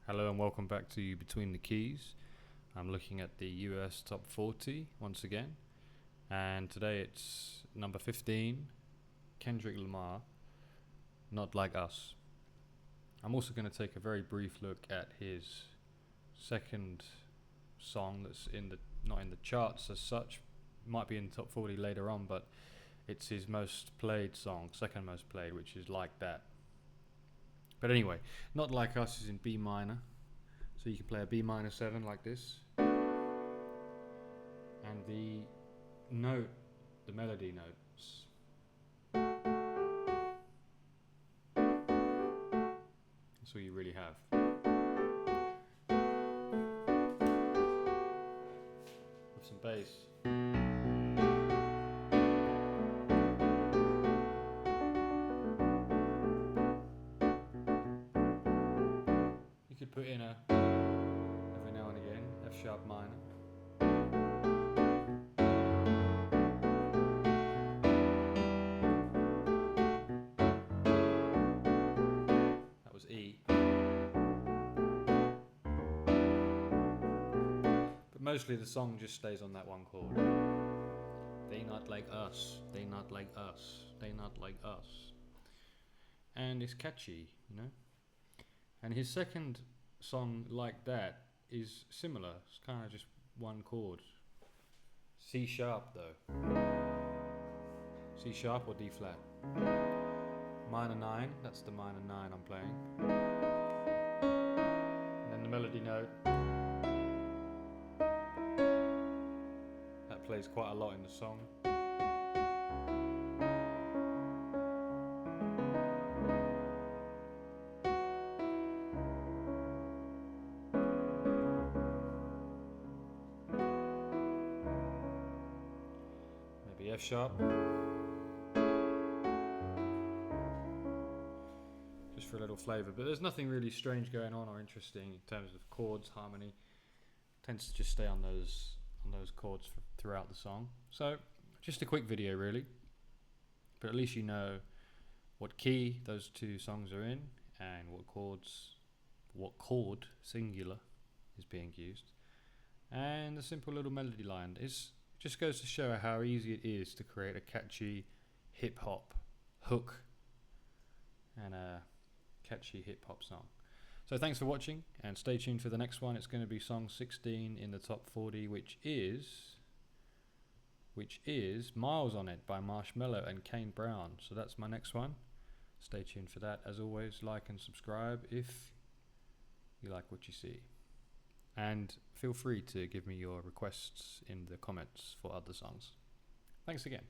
Hello and welcome back to Between the Keys. I'm looking at the US Top 40 once again, and today it's number 15, Kendrick Lamar, Not Like Us. I'm also going to take a very brief look at his second song that's not in the charts as such, might be in the top 40 later on, but it's his most played song, second most played, which is Like That. But anyway, Not Like Us is in B minor, so you can play a B minor 7 like this, and the melody notes, that's all you really have. With some bass. You could put in every now and again, F sharp minor. That was E. But mostly the song just stays on that one chord. They not like us, they not like us, they not like us. And it's catchy, you know? And his second song, Like That, is similar. It's kind of just one chord. C sharp though. C sharp or D flat. Minor 9, that's the minor 9 I'm playing. And then the melody note. That plays quite a lot in the song. Maybe F sharp. Just for a little flavour, but there's nothing really strange going on or interesting in terms of chords, harmony. It tends to just stay on those chords throughout the song. So just a quick video really, but at least you know what key those two songs are in and what chord singular is being used, and a simple little melody line. It just goes to show how easy it is to create a catchy hip hop hook and a catchy hip hop song. So thanks for watching, and stay tuned for the next one. It's going to be song 16 in the top 40, which is Miles on It by Marshmello and Kane Brown. So that's my next one. Stay tuned for that. As always, like and subscribe if you like what you see, and feel free to give me your requests in the comments for other songs. Thanks again.